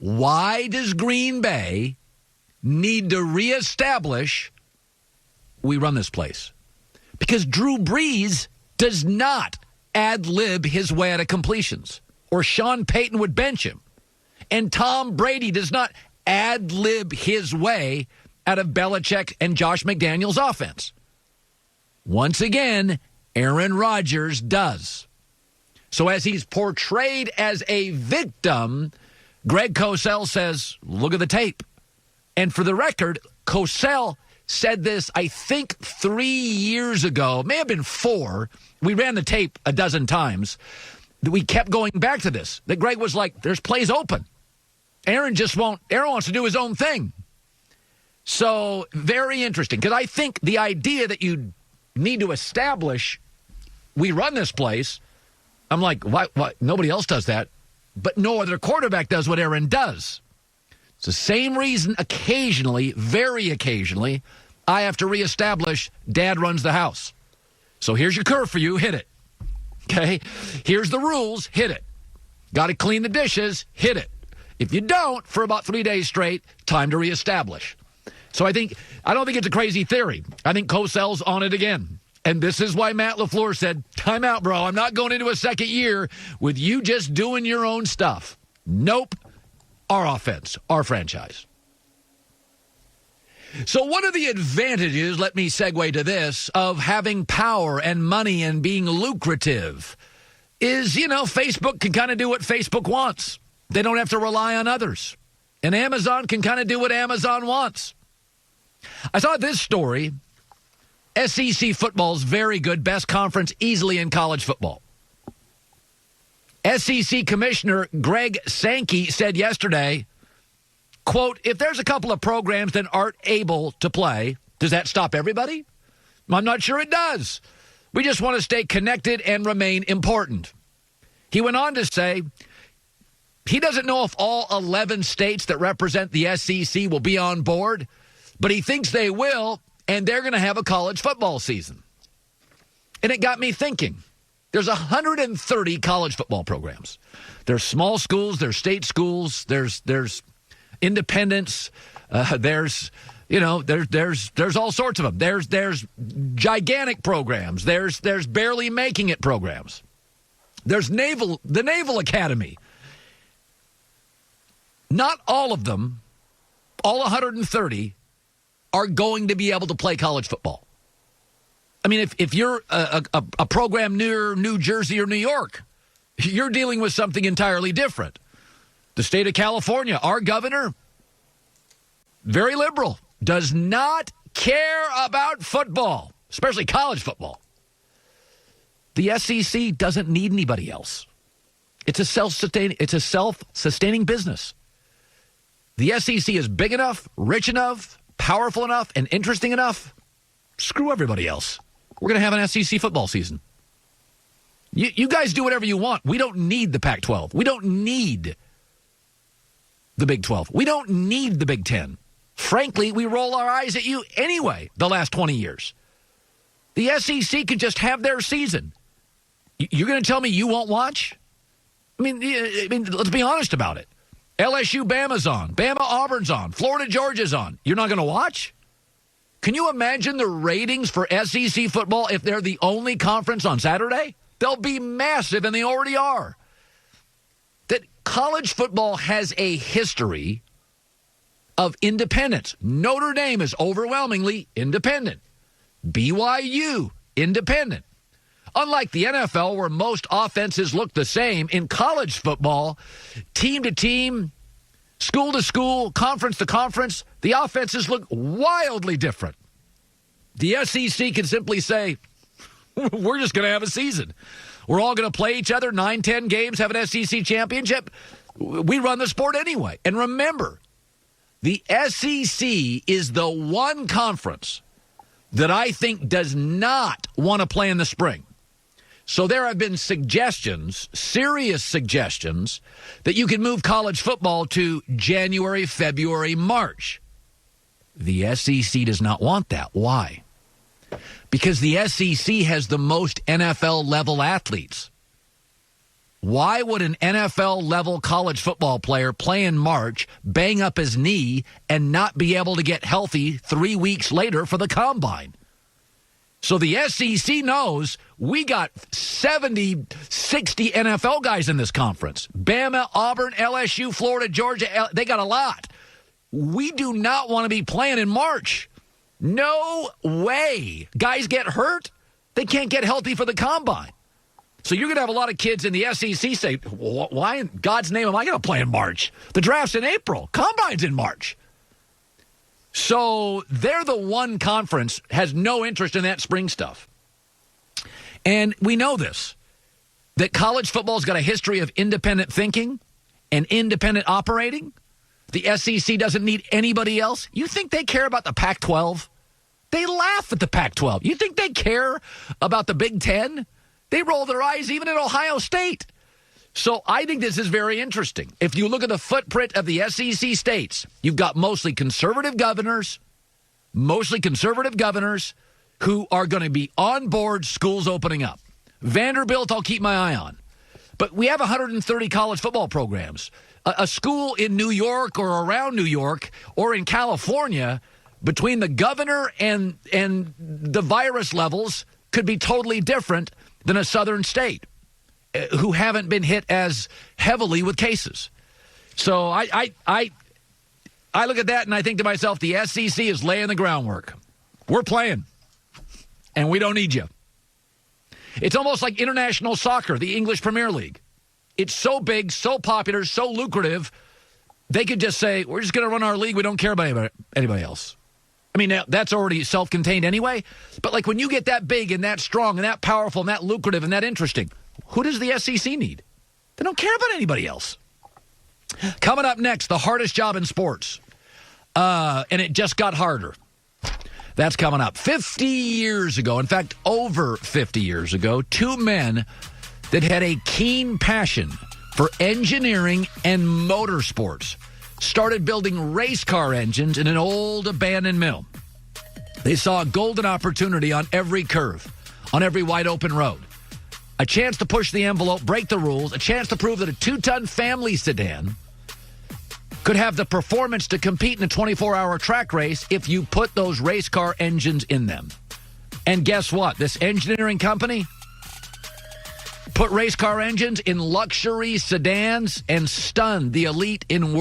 why does Green Bay need to reestablish we run this place? Because Drew Brees does not ad-lib his way out of completions, or Sean Payton would bench him. And Tom Brady does not ad-lib his way out of Belichick and Josh McDaniels' offense. Once again, Aaron Rodgers does. So as he's portrayed as a victim, Greg Cosell says, look at the tape. And for the record, Cosell said this, I think, 3 years ago. May have been 4. We ran the tape a dozen times. We kept going back to this. That Greg was like, there's plays open. Aaron wants to do his own thing. So very interesting. Because I think the idea that you need to establish we run this place, I'm like, what? Nobody else does that. But no other quarterback does what Aaron does. It's the same reason occasionally, very occasionally, I have to reestablish Dad runs the house. So here's your curve for you. Hit it. Okay? Here's the rules. Hit it. Got to clean the dishes. Hit it. If you don't, for about 3 days straight, time to reestablish. So I don't think it's a crazy theory. I think Cosell's on it again. And this is why Matt LaFleur said, time out, bro. I'm not going into a second year with you just doing your own stuff. Nope. Our offense, our franchise. So what are the advantages, let me segue to this, of having power and money and being lucrative? Is, Facebook can kind of do what Facebook wants. They don't have to rely on others. And Amazon can kind of do what Amazon wants. I saw this story. SEC football is very good. Best conference easily in college football. SEC Commissioner Greg Sankey said yesterday, quote, if there's a couple of programs that aren't able to play, does that stop everybody? I'm not sure it does. We just want to stay connected and remain important. He went on to say he doesn't know if all 11 states that represent the SEC will be on board, but he thinks they will, and they're going to have a college football season. And it got me thinking. There's 130 college football programs. There's small schools, there's state schools, there's independents, there's all sorts of them. There's gigantic programs. There's barely making it programs. There's the Naval Academy. Not all of them, all 130, are going to be able to play college football. I mean, if you're a program near New Jersey or New York, you're dealing with something entirely different. The state of California, our governor, very liberal, does not care about football, especially college football. The SEC doesn't need anybody else. It's a self-sustaining business. The SEC is big enough, rich enough, powerful enough, and interesting enough. Screw everybody else. We're going to have an SEC football season. You guys do whatever you want. We don't need the Pac-12. We don't need the Big 12. We don't need the Big 10. Frankly, we roll our eyes at you anyway the last 20 years. The SEC could just have their season. You're going to tell me you won't watch? I mean, let's be honest about it. LSU, Bama's on. Bama, Auburn's on. Florida, Georgia's on. You're not going to watch? Can you imagine the ratings for SEC football if they're the only conference on Saturday? They'll be massive, and they already are. That college football has a history of independence. Notre Dame is overwhelmingly independent. BYU, independent. Unlike the NFL, where most offenses look the same, in college football, team to team, school to school, conference to conference, the offenses look wildly different. The SEC can simply say, we're just going to have a season. We're all going to play each other, 9-10 games, have an SEC championship. We run the sport anyway. And remember, the SEC is the one conference that I think does not want to play in the spring. So there have been suggestions, serious suggestions, that you can move college football to January, February, March. The SEC does not want that. Why? Because the SEC has the most NFL-level athletes. Why would an NFL-level college football player play in March, bang up his knee, and not be able to get healthy 3 weeks later for the combine? So the SEC knows we got 70, 60 NFL guys in this conference. Bama, Auburn, LSU, Florida, Georgia, they got a lot. We do not want to be playing in March. No way. Guys get hurt. They can't get healthy for the combine. So you're going to have a lot of kids in the SEC say, why in God's name am I going to play in March? The draft's in April. Combine's in March. So they're the one conference has no interest in that spring stuff. And we know this, that college football's got a history of independent thinking and independent operating. The SEC doesn't need anybody else. You think they care about the Pac-12? They laugh at the Pac-12. You think they care about the Big Ten? They roll their eyes even at Ohio State. So I think this is very interesting. If you look at the footprint of the SEC states, you've got mostly conservative governors who are going to be on board schools opening up. Vanderbilt, I'll keep my eye on. But we have 130 college football programs. A school in New York or around New York or in California, between the governor and the virus levels, could be totally different than a southern state who haven't been hit as heavily with cases. So I look at that and I think to myself, the SEC is laying the groundwork. We're playing, and we don't need you. It's almost like international soccer, the English Premier League. It's so big, so popular, so lucrative, they could just say, we're just going to run our league. We don't care about anybody else. I mean, that's already self-contained anyway. But like when you get that big and that strong and that powerful and that lucrative and that interesting, who does the SEC need? They don't care about anybody else. Coming up next, the hardest job in sports. And it just got harder. That's coming up. 50 years ago, in fact, over 50 years ago, two men that had a keen passion for engineering and motorsports started building race car engines in an old abandoned mill. They saw a golden opportunity on every curve, on every wide open road. A chance to push the envelope, break the rules, a chance to prove that a 2-ton family sedan could have the performance to compete in a 24-hour track race if you put those race car engines in them. And guess what? This engineering company put race car engines in luxury sedans and stunned the elite in world.